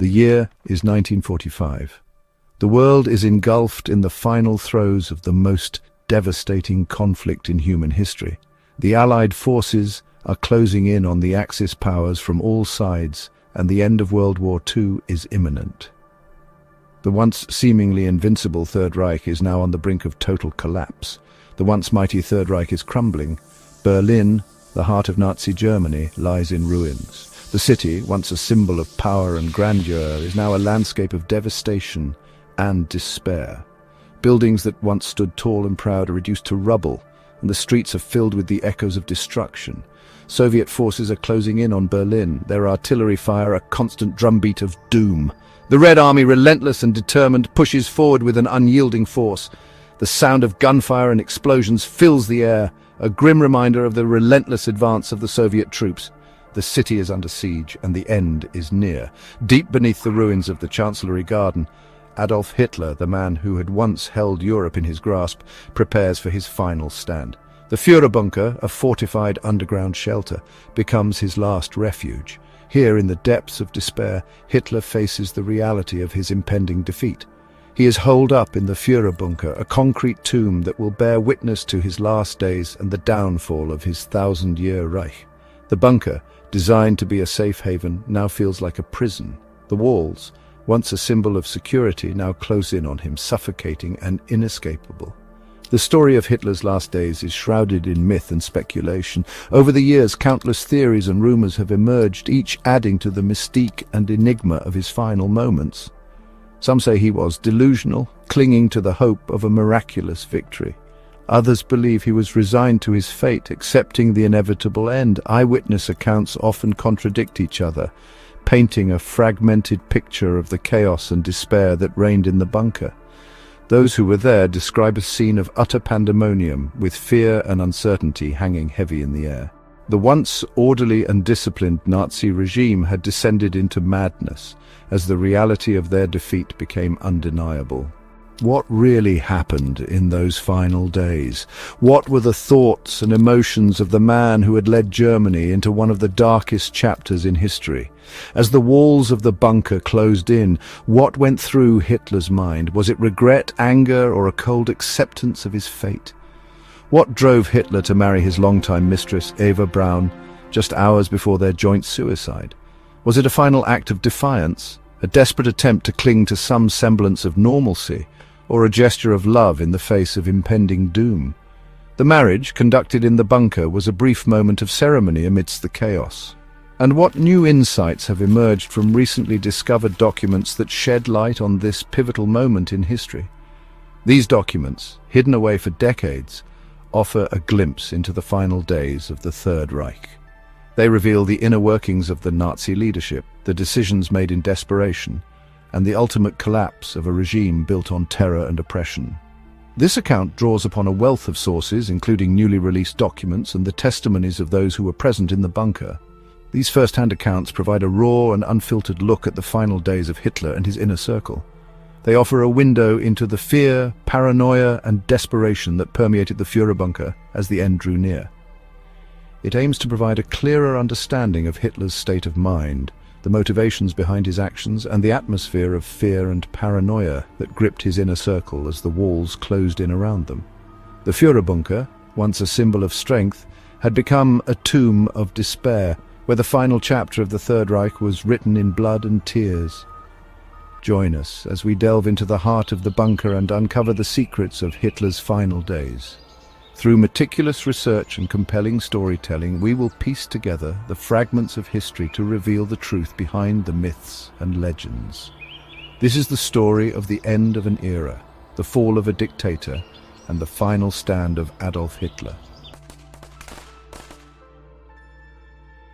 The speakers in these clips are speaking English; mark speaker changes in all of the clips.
Speaker 1: The year is 1945. The world is engulfed in the final throes of the most devastating conflict in human history. The Allied forces are closing in on the Axis powers from all sides, and the end of World War II is imminent. The once seemingly invincible Third Reich is now on the brink of total collapse. The once mighty Third Reich is crumbling. Berlin, the heart of Nazi Germany, lies in ruins. The city, once a symbol of power and grandeur, is now a landscape of devastation and despair. Buildings that once stood tall and proud are reduced to rubble, and the streets are filled with the echoes of destruction. Soviet forces are closing in on Berlin, their artillery fire a constant drumbeat of doom. The Red Army, relentless and determined, pushes forward with an unyielding force. The sound of gunfire and explosions fills the air, a grim reminder of the relentless advance of the Soviet troops. The city is under siege, and the end is near. Deep beneath the ruins of the Chancellery Garden, Adolf Hitler, the man who had once held Europe in his grasp, prepares for his final stand. The Führerbunker, a fortified underground shelter, becomes his last refuge. Here, in the depths of despair, Hitler faces the reality of his impending defeat. He is holed up in the Führerbunker, a concrete tomb that will bear witness to his last days and the downfall of his 1,000-year Reich. The bunker, designed to be a safe haven, now feels like a prison. The walls, once a symbol of security, now close in on him, suffocating and inescapable. The story of Hitler's last days is shrouded in myth and speculation. Over the years, countless theories and rumors have emerged, each adding to the mystique and enigma of his final moments. Some say he was delusional, clinging to the hope of a miraculous victory. Others believe he was resigned to his fate, accepting the inevitable end. Eyewitness accounts often contradict each other, painting a fragmented picture of the chaos and despair that reigned in the bunker. Those who were there describe a scene of utter pandemonium, with fear and uncertainty hanging heavy in the air. The once orderly and disciplined Nazi regime had descended into madness, as the reality of their defeat became undeniable. What really happened in those final days? What were the thoughts and emotions of the man who had led Germany into one of the darkest chapters in history? As the walls of the bunker closed in, what went through Hitler's mind? Was it regret, anger, or a cold acceptance of his fate? What drove Hitler to marry his longtime mistress, Eva Braun, just hours before their joint suicide? Was it a final act of defiance, a desperate attempt to cling to some semblance of normalcy, or a gesture of love in the face of impending doom? The marriage, conducted in the bunker, was a brief moment of ceremony amidst the chaos. And what new insights have emerged from recently discovered documents that shed light on this pivotal moment in history? These documents, hidden away for decades, offer a glimpse into the final days of the Third Reich. They reveal the inner workings of the Nazi leadership, the decisions made in desperation, and the ultimate collapse of a regime built on terror and oppression. This account draws upon a wealth of sources, including newly released documents and the testimonies of those who were present in the bunker. These first-hand accounts provide a raw and unfiltered look at the final days of Hitler and his inner circle. They offer a window into the fear, paranoia, and desperation that permeated the Führerbunker as the end drew near. It aims to provide a clearer understanding of Hitler's state of mind, the motivations behind his actions, and the atmosphere of fear and paranoia that gripped his inner circle as the walls closed in around them. The Führerbunker, once a symbol of strength, had become a tomb of despair, where the final chapter of the Third Reich was written in blood and tears. Join us as we delve into the heart of the bunker and uncover the secrets of Hitler's final days. Through meticulous research and compelling storytelling, we will piece together the fragments of history to reveal the truth behind the myths and legends. This is the story of the end of an era, the fall of a dictator, and the final stand of Adolf Hitler.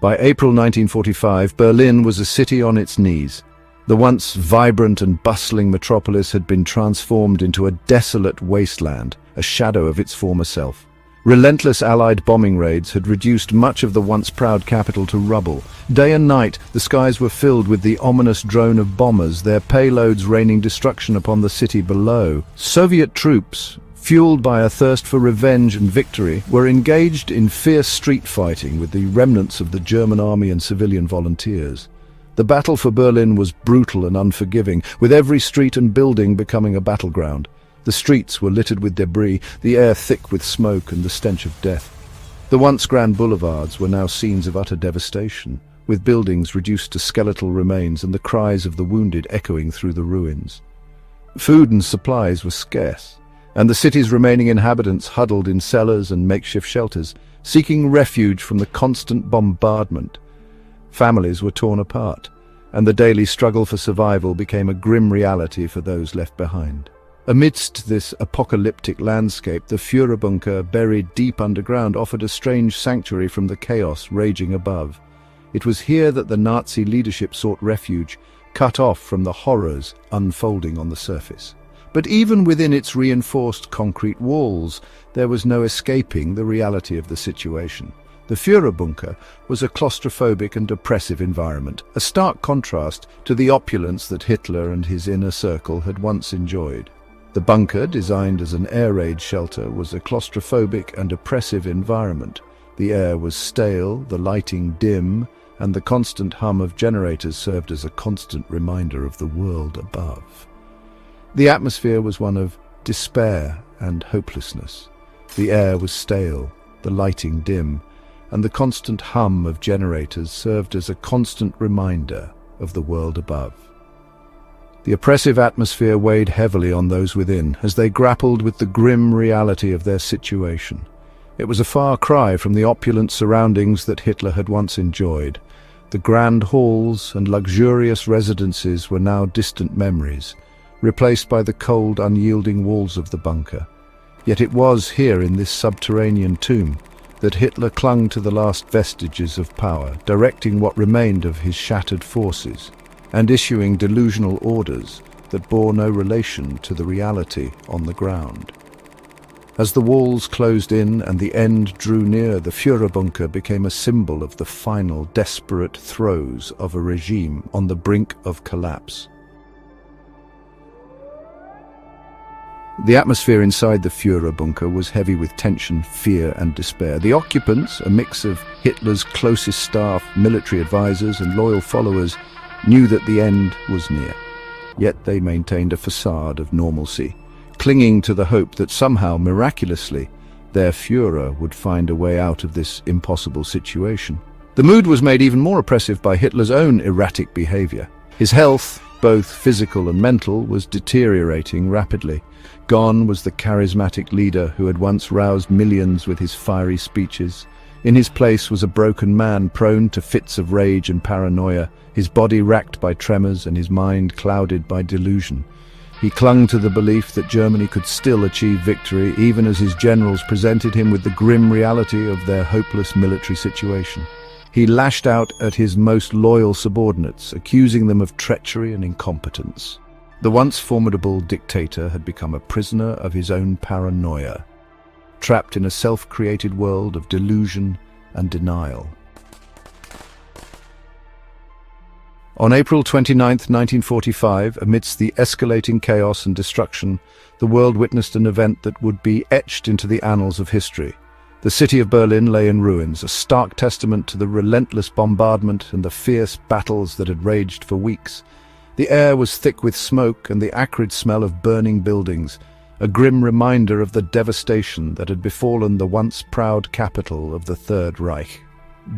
Speaker 1: By April 1945, Berlin was a city on its knees. The once vibrant and bustling metropolis had been transformed into a desolate wasteland, a shadow of its former self. Relentless Allied bombing raids had reduced much of the once proud capital to rubble. Day and night, the skies were filled with the ominous drone of bombers, their payloads raining destruction upon the city below. Soviet troops, fueled by a thirst for revenge and victory, were engaged in fierce street fighting with the remnants of the German army and civilian volunteers. The battle for Berlin was brutal and unforgiving, with every street and building becoming a battleground. The streets were littered with debris, the air thick with smoke and the stench of death. The once grand boulevards were now scenes of utter devastation, with buildings reduced to skeletal remains and the cries of the wounded echoing through the ruins. Food and supplies were scarce, and the city's remaining inhabitants huddled in cellars and makeshift shelters, seeking refuge from the constant bombardment. Families were torn apart, and the daily struggle for survival became a grim reality for those left behind. Amidst this apocalyptic landscape, the Führerbunker, buried deep underground, offered a strange sanctuary from the chaos raging above. It was here that the Nazi leadership sought refuge, cut off from the horrors unfolding on the surface. But even within its reinforced concrete walls, there was no escaping the reality of the situation. The Führerbunker was a claustrophobic and oppressive environment, a stark contrast to the opulence that Hitler and his inner circle had once enjoyed. The bunker, designed as an air raid shelter, was a claustrophobic and oppressive environment. The air was stale, the lighting dim, and the constant hum of generators served as a constant reminder of the world above. The atmosphere was one of despair and hopelessness. The air was stale, the lighting dim, and the constant hum of generators served as a constant reminder of the world above. The oppressive atmosphere weighed heavily on those within as they grappled with the grim reality of their situation. It was a far cry from the opulent surroundings that Hitler had once enjoyed. The grand halls and luxurious residences were now distant memories, replaced by the cold, unyielding walls of the bunker. Yet it was here in this subterranean tomb that Hitler clung to the last vestiges of power, directing what remained of his shattered forces, and issuing delusional orders that bore no relation to the reality on the ground. As the walls closed in and the end drew near, the Führerbunker became a symbol of the final, desperate throes of a regime on the brink of collapse. The atmosphere inside the Führerbunker was heavy with tension, fear and despair. The occupants, a mix of Hitler's closest staff, military advisors and loyal followers, knew that the end was near. Yet they maintained a facade of normalcy, clinging to the hope that somehow, miraculously, their Führer would find a way out of this impossible situation. The mood was made even more oppressive by Hitler's own erratic behavior. His health, both physical and mental, was deteriorating rapidly. Gone was the charismatic leader who had once roused millions with his fiery speeches. In his place was a broken man prone to fits of rage and paranoia, his body racked by tremors and his mind clouded by delusion. He clung to the belief that Germany could still achieve victory, even as his generals presented him with the grim reality of their hopeless military situation. He lashed out at his most loyal subordinates, accusing them of treachery and incompetence. The once formidable dictator had become a prisoner of his own paranoia, trapped in a self-created world of delusion and denial. On April 29, 1945, amidst the escalating chaos and destruction, the world witnessed an event that would be etched into the annals of history. The city of Berlin lay in ruins, a stark testament to the relentless bombardment and the fierce battles that had raged for weeks. The air was thick with smoke and the acrid smell of burning buildings, a grim reminder of the devastation that had befallen the once proud capital of the Third Reich.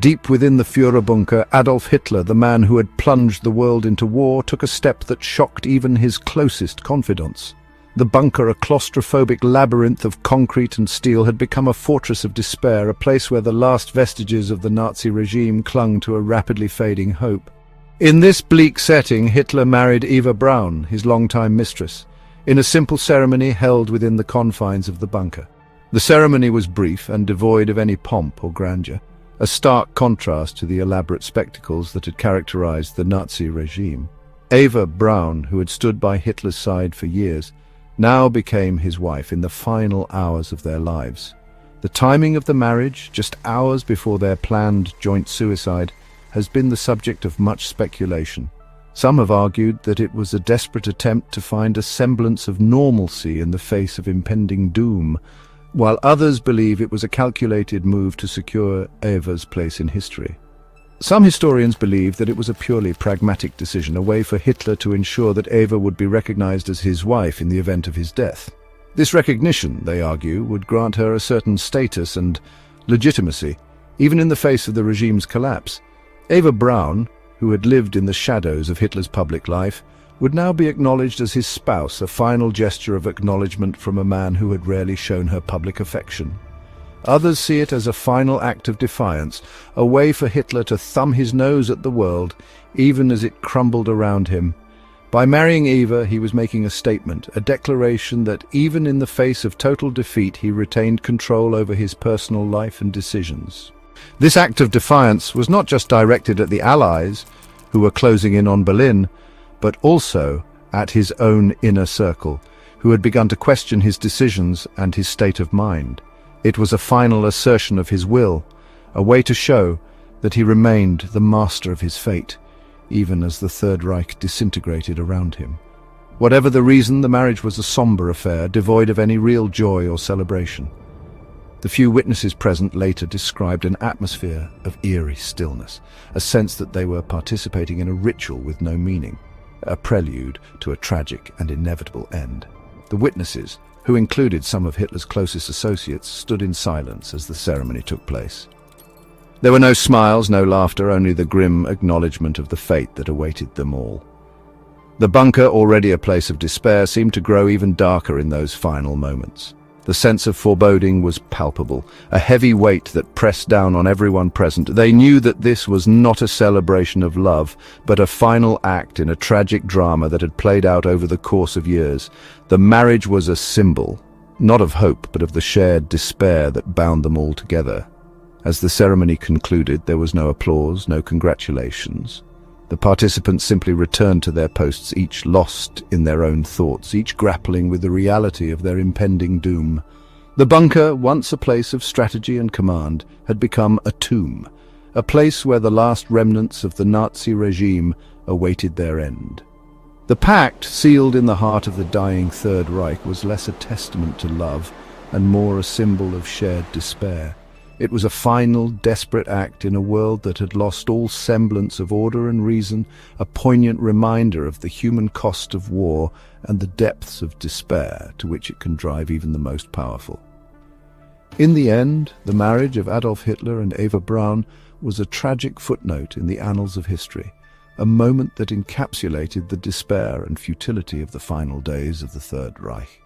Speaker 1: Deep within the Führerbunker, Adolf Hitler, the man who had plunged the world into war, took a step that shocked even his closest confidants. The bunker, a claustrophobic labyrinth of concrete and steel, had become a fortress of despair, a place where the last vestiges of the Nazi regime clung to a rapidly fading hope. In this bleak setting, Hitler married Eva Braun, his longtime mistress, in a simple ceremony held within the confines of the bunker. The ceremony was brief and devoid of any pomp or grandeur, a stark contrast to the elaborate spectacles that had characterized the Nazi regime. Eva Braun, who had stood by Hitler's side for years, now became his wife in the final hours of their lives. The timing of the marriage, just hours before their planned joint suicide, has been the subject of much speculation. Some have argued that it was a desperate attempt to find a semblance of normalcy in the face of impending doom, while others believe it was a calculated move to secure Eva's place in history. Some historians believe that it was a purely pragmatic decision, a way for Hitler to ensure that Eva would be recognized as his wife in the event of his death. This recognition, they argue, would grant her a certain status and legitimacy, even in the face of the regime's collapse. Eva Braun, who had lived in the shadows of Hitler's public life, would now be acknowledged as his spouse, a final gesture of acknowledgement from a man who had rarely shown her public affection. Others see it as a final act of defiance, a way for Hitler to thumb his nose at the world, even as it crumbled around him. By marrying Eva, he was making a statement, a declaration that even in the face of total defeat, he retained control over his personal life and decisions. This act of defiance was not just directed at the Allies, who were closing in on Berlin, but also at his own inner circle, who had begun to question his decisions and his state of mind. It was a final assertion of his will, a way to show that he remained the master of his fate, even as the Third Reich disintegrated around him. Whatever the reason, the marriage was a somber affair, devoid of any real joy or celebration. The few witnesses present later described an atmosphere of eerie stillness, a sense that they were participating in a ritual with no meaning, a prelude to a tragic and inevitable end. The witnesses, who included some of Hitler's closest associates, stood in silence as the ceremony took place. There were no smiles, no laughter, only the grim acknowledgement of the fate that awaited them all. The bunker, already a place of despair, seemed to grow even darker in those final moments. The sense of foreboding was palpable, a heavy weight that pressed down on everyone present. They knew that this was not a celebration of love, but a final act in a tragic drama that had played out over the course of years. The marriage was a symbol, not of hope, but of the shared despair that bound them all together. As the ceremony concluded, there was no applause, no congratulations. The participants simply returned to their posts, each lost in their own thoughts, each grappling with the reality of their impending doom. The bunker, once a place of strategy and command, had become a tomb, a place where the last remnants of the Nazi regime awaited their end. The pact, sealed in the heart of the dying Third Reich, was less a testament to love and more a symbol of shared despair. It was a final, desperate act in a world that had lost all semblance of order and reason, a poignant reminder of the human cost of war and the depths of despair to which it can drive even the most powerful. In the end, the marriage of Adolf Hitler and Eva Braun was a tragic footnote in the annals of history, a moment that encapsulated the despair and futility of the final days of the Third Reich.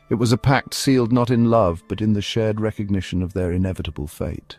Speaker 1: It was a pact sealed not in love, but in the shared recognition of their inevitable fate.